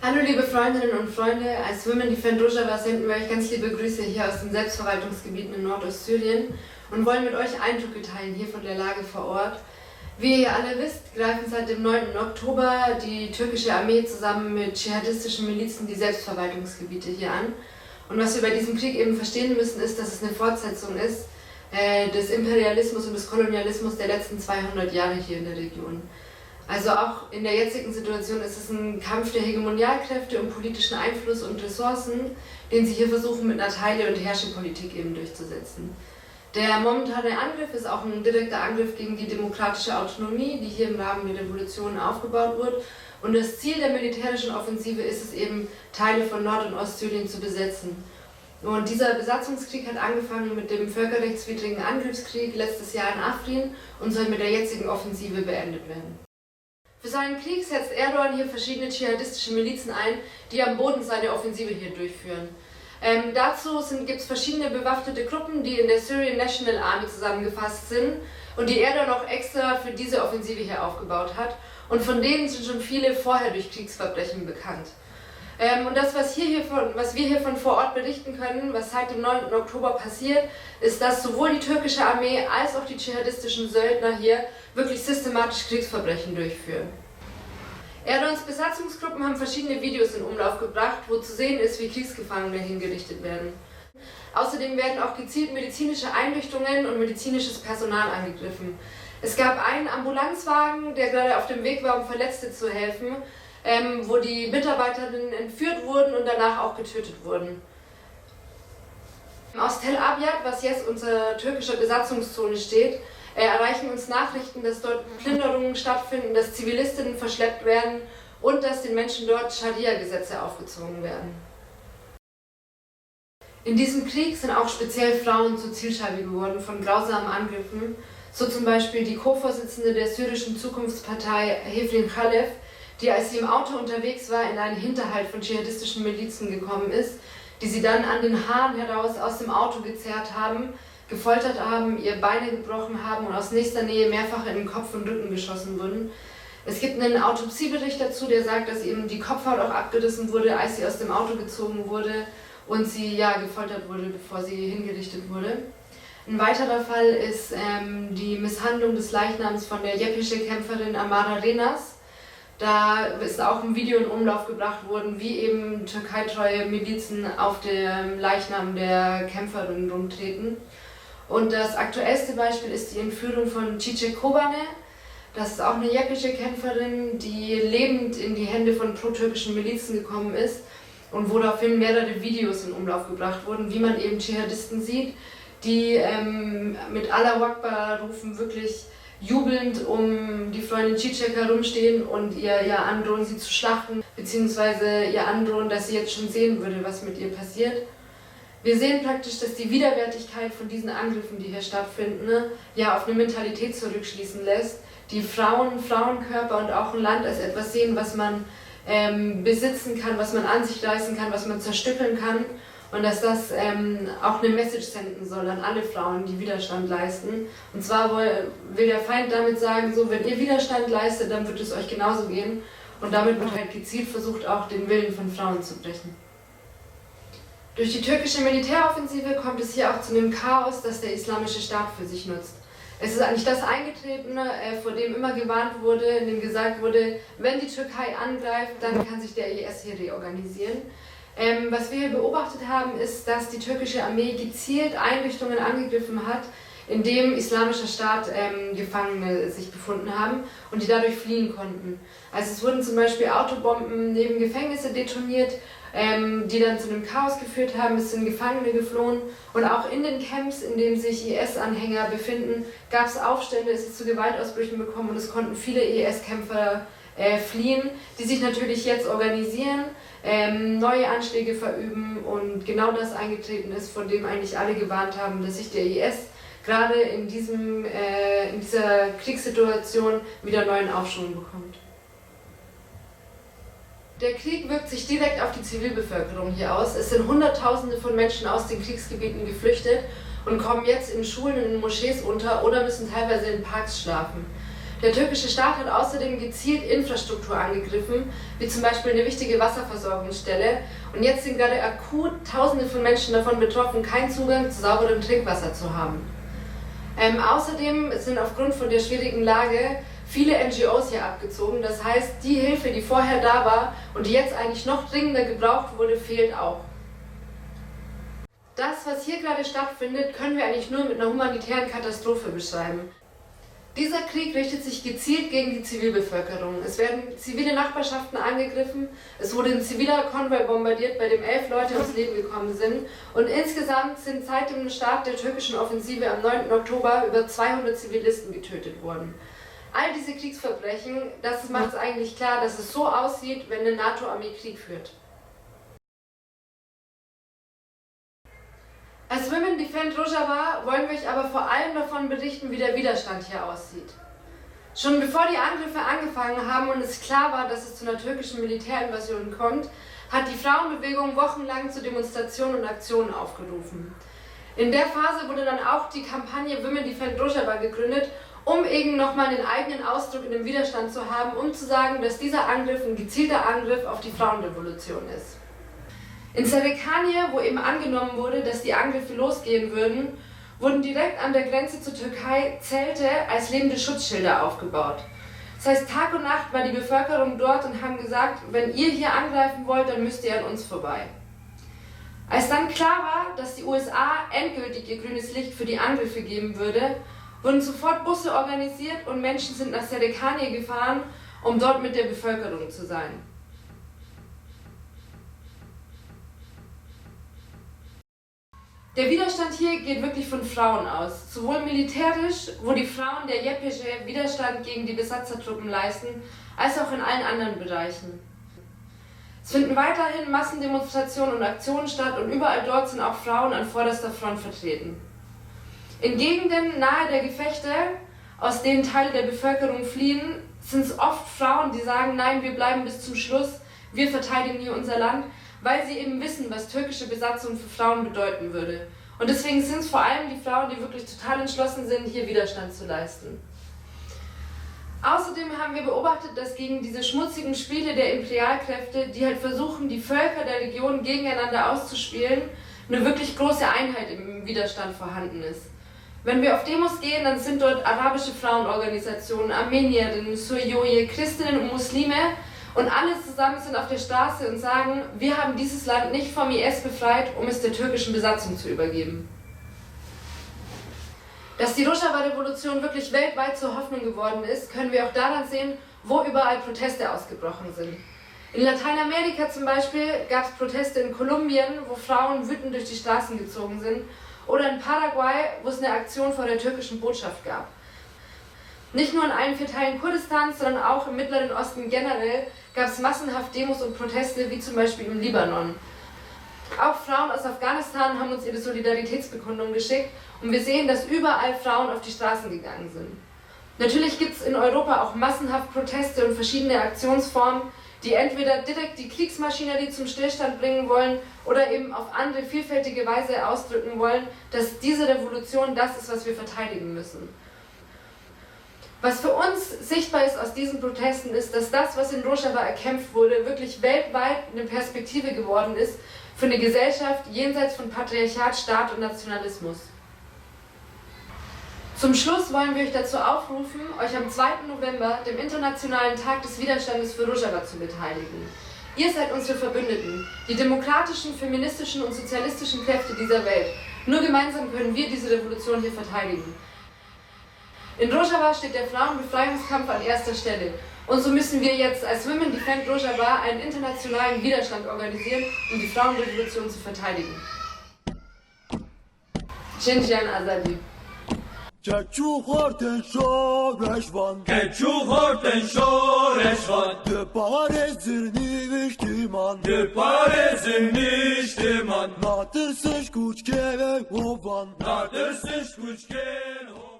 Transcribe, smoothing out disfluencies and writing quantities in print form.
Hallo liebe Freundinnen und Freunde, als Women Defend Rojava senden wir euch ganz liebe Grüße hier aus den Selbstverwaltungsgebieten in Nordostsyrien und wollen mit euch Eindrücke teilen hier von der Lage vor Ort. Wie ihr alle wisst, greifen seit dem 9. Oktober die türkische Armee zusammen mit dschihadistischen Milizen die Selbstverwaltungsgebiete hier an. Und was wir bei diesem Krieg eben verstehen müssen, ist, dass es eine Fortsetzung ist des Imperialismus und des Kolonialismus der letzten 200 Jahre hier in der Region. Also auch in der jetzigen Situation ist es ein Kampf der Hegemonialkräfte um politischen Einfluss und Ressourcen, den sie hier versuchen mit einer Teile- und Herrscherpolitik eben durchzusetzen. Der momentane Angriff ist auch ein direkter Angriff gegen die demokratische Autonomie, die hier im Rahmen der Revolution aufgebaut wird. Und das Ziel der militärischen Offensive ist es eben, Teile von Nord- und Ostsyrien zu besetzen. Und dieser Besatzungskrieg hat angefangen mit dem völkerrechtswidrigen Angriffskrieg letztes Jahr in Afrin und soll mit der jetzigen Offensive beendet werden. Für seinen Krieg setzt Erdogan hier verschiedene dschihadistische Milizen ein, die am Boden seine Offensive hier durchführen. Dazu gibt es verschiedene bewaffnete Gruppen, die in der Syrian National Army zusammengefasst sind und die Erdogan auch extra für diese Offensive hier aufgebaut hat. Und von denen sind schon viele vorher durch Kriegsverbrechen bekannt. Und das, was wir hier von vor Ort berichten können, was seit dem 9. Oktober passiert, ist, dass sowohl die türkische Armee als auch die dschihadistischen Söldner hier wirklich systematisch Kriegsverbrechen durchführen. Erdogans Besatzungsgruppen haben verschiedene Videos in Umlauf gebracht, wo zu sehen ist, wie Kriegsgefangene hingerichtet werden. Außerdem werden auch gezielt medizinische Einrichtungen und medizinisches Personal angegriffen. Es gab einen Ambulanzwagen, der gerade auf dem Weg war, um Verletzte zu helfen, wo die Mitarbeiterinnen entführt wurden und danach auch getötet wurden. Aus Tel Abyad, was jetzt unter türkischer Besatzungszone steht, erreichen uns Nachrichten, dass dort Plünderungen stattfinden, dass Zivilistinnen verschleppt werden und dass den Menschen dort Scharia-Gesetze aufgezwungen werden. In diesem Krieg sind auch speziell Frauen zur Zielscheibe geworden von grausamen Angriffen, so zum Beispiel die Co-Vorsitzende der syrischen Zukunftspartei Hevrin Khalef, die, als sie im Auto unterwegs war, in einen Hinterhalt von dschihadistischen Milizen gekommen ist, die sie dann an den Haaren heraus aus dem Auto gezerrt haben, gefoltert haben, ihr Beine gebrochen haben und aus nächster Nähe mehrfach in den Kopf und Rücken geschossen wurden. Es gibt einen Autopsiebericht dazu, der sagt, dass eben die Kopfhaut auch abgerissen wurde, als sie aus dem Auto gezogen wurde und sie gefoltert wurde, bevor sie hingerichtet wurde. Ein weiterer Fall ist die Misshandlung des Leichnams von der jepische Kämpferin Amara Renas. Da ist auch ein Video in Umlauf gebracht worden, wie eben türkeitreue Milizen auf dem Leichnam der Kämpferin rumtreten. Und das aktuellste Beispiel ist die Entführung von Çiçek Kobane. Das ist auch eine jepische Kämpferin, die lebend in die Hände von pro-türkischen Milizen gekommen ist und woraufhin mehrere Videos in Umlauf gebracht wurden, wie man eben Dschihadisten sieht, die mit Allahu Akbar rufen, wirklich jubelnd um die Freundin Çiçek herumstehen und ihr androhen, sie zu schlachten, beziehungsweise ihr androhen, dass sie jetzt schon sehen würde, was mit ihr passiert. Wir sehen praktisch, dass die Widerwärtigkeit von diesen Angriffen, die hier stattfinden, auf eine Mentalität zurückschließen lässt, die Frauen, Frauenkörper und auch ein Land als etwas sehen, was man besitzen kann, was man an sich reißen kann, was man zerstückeln kann. Und dass das auch eine Message senden soll an alle Frauen, die Widerstand leisten. Und zwar will der Feind damit sagen, so, wenn ihr Widerstand leistet, dann wird es euch genauso gehen. Und damit wird halt gezielt versucht, auch den Willen von Frauen zu brechen. Durch die türkische Militäroffensive kommt es hier auch zu einem Chaos, das der Islamische Staat für sich nutzt. Es ist eigentlich das eingetreten, vor dem immer gewarnt wurde, in dem gesagt wurde, wenn die Türkei angreift, dann kann sich der IS hier reorganisieren. Was wir hier beobachtet haben, ist, dass die türkische Armee gezielt Einrichtungen angegriffen hat, in denen Islamischer Staat Gefangene sich befunden haben und die dadurch fliehen konnten. Also es wurden zum Beispiel Autobomben neben Gefängnisse detoniert, die dann zu einem Chaos geführt haben, es sind Gefangene geflohen und auch in den Camps, in denen sich IS-Anhänger befinden, gab es Aufstände, es ist zu Gewaltausbrüchen gekommen und es konnten viele IS-Kämpfer fliehen, die sich natürlich jetzt organisieren, neue Anschläge verüben und genau das eingetreten ist, von dem eigentlich alle gewarnt haben, dass sich der IS gerade in dieser Kriegssituation wieder neuen Aufschwung bekommt. Der Krieg wirkt sich direkt auf die Zivilbevölkerung hier aus. Es sind Hunderttausende von Menschen aus den Kriegsgebieten geflüchtet und kommen jetzt in Schulen und in Moschees unter oder müssen teilweise in Parks schlafen. Der türkische Staat hat außerdem gezielt Infrastruktur angegriffen, wie zum Beispiel eine wichtige Wasserversorgungsstelle. Und jetzt sind gerade akut Tausende von Menschen davon betroffen, keinen Zugang zu sauberem Trinkwasser zu haben. Außerdem sind aufgrund von der schwierigen Lage viele NGOs hier abgezogen. Das heißt, die Hilfe, die vorher da war und die jetzt eigentlich noch dringender gebraucht wurde, fehlt auch. Das, was hier gerade stattfindet, können wir eigentlich nur mit einer humanitären Katastrophe beschreiben. Dieser Krieg richtet sich gezielt gegen die Zivilbevölkerung. Es werden zivile Nachbarschaften angegriffen, es wurde ein ziviler Konvoi bombardiert, bei dem 11 Leute ums Leben gekommen sind. Und insgesamt sind seit dem Start der türkischen Offensive am 9. Oktober über 200 Zivilisten getötet worden. All diese Kriegsverbrechen, das macht es eigentlich klar, dass es so aussieht, wenn eine NATO-Armee Krieg führt. Als Women Defend Rojava wollen wir euch aber vor allem davon berichten, wie der Widerstand hier aussieht. Schon bevor die Angriffe angefangen haben und es klar war, dass es zu einer türkischen Militärinvasion kommt, hat die Frauenbewegung wochenlang zu Demonstrationen und Aktionen aufgerufen. In der Phase wurde dann auch die Kampagne Women Defend Rojava gegründet, um eben nochmal einen eigenen Ausdruck in dem Widerstand zu haben, um zu sagen, dass dieser Angriff ein gezielter Angriff auf die Frauenrevolution ist. In Serikanie, wo eben angenommen wurde, dass die Angriffe losgehen würden, wurden direkt an der Grenze zur Türkei Zelte als lebende Schutzschilder aufgebaut. Das heißt, Tag und Nacht war die Bevölkerung dort und haben gesagt, wenn ihr hier angreifen wollt, dann müsst ihr an uns vorbei. Als dann klar war, dass die USA endgültig ihr grünes Licht für die Angriffe geben würde, wurden sofort Busse organisiert und Menschen sind nach Serikanie gefahren, um dort mit der Bevölkerung zu sein. Der Widerstand hier geht wirklich von Frauen aus, sowohl militärisch, wo die Frauen der Yepesche Widerstand gegen die Besatzertruppen leisten, als auch in allen anderen Bereichen. Es finden weiterhin Massendemonstrationen und Aktionen statt und überall dort sind auch Frauen an vorderster Front vertreten. In Gegenden nahe der Gefechte, aus denen Teile der Bevölkerung fliehen, sind es oft Frauen, die sagen, nein, wir bleiben bis zum Schluss, wir verteidigen hier unser Land, weil sie eben wissen, was türkische Besatzung für Frauen bedeuten würde. Und deswegen sind es vor allem die Frauen, die wirklich total entschlossen sind, hier Widerstand zu leisten. Außerdem haben wir beobachtet, dass gegen diese schmutzigen Spiele der Imperialkräfte, die halt versuchen, die Völker der Region gegeneinander auszuspielen, eine wirklich große Einheit im Widerstand vorhanden ist. Wenn wir auf Demos gehen, dann sind dort arabische Frauenorganisationen, Armenierinnen, Suryoye, Christinnen und Muslime, und alle zusammen sind auf der Straße und sagen, wir haben dieses Land nicht vom IS befreit, um es der türkischen Besatzung zu übergeben. Dass die Rojava-Revolution wirklich weltweit zur Hoffnung geworden ist, können wir auch daran sehen, wo überall Proteste ausgebrochen sind. In Lateinamerika zum Beispiel gab es Proteste in Kolumbien, wo Frauen wütend durch die Straßen gezogen sind, oder in Paraguay, wo es eine Aktion vor der türkischen Botschaft gab. Nicht nur in allen 4 Teilen Kurdistans, sondern auch im Mittleren Osten generell gab es massenhaft Demos und Proteste, wie zum Beispiel im Libanon. Auch Frauen aus Afghanistan haben uns ihre Solidaritätsbekundung geschickt und wir sehen, dass überall Frauen auf die Straßen gegangen sind. Natürlich gibt es in Europa auch massenhaft Proteste und verschiedene Aktionsformen, die entweder direkt die Kriegsmaschinerie zum Stillstand bringen wollen oder eben auf andere vielfältige Weise ausdrücken wollen, dass diese Revolution das ist, was wir verteidigen müssen. Was für uns sichtbar ist aus diesen Protesten ist, dass das, was in Rojava erkämpft wurde, wirklich weltweit eine Perspektive geworden ist für eine Gesellschaft jenseits von Patriarchat, Staat und Nationalismus. Zum Schluss wollen wir euch dazu aufrufen, euch am 2. November, dem Internationalen Tag des Widerstandes für Rojava, zu beteiligen. Ihr seid unsere Verbündeten, die demokratischen, feministischen und sozialistischen Kräfte dieser Welt. Nur gemeinsam können wir diese Revolution hier verteidigen. In Rojava steht der Frauenbefreiungskampf an erster Stelle. Und so müssen wir jetzt als Women Defend Rojava einen internationalen Widerstand organisieren, um die Frauenrevolution zu verteidigen. Xinjiang Azadi. Keçu horten şoreşvan Keçu horten şoreşvan De parezir niviştiman De parezin niştiman Natırsış kuçke ve hovan Natırsış kuçken hovan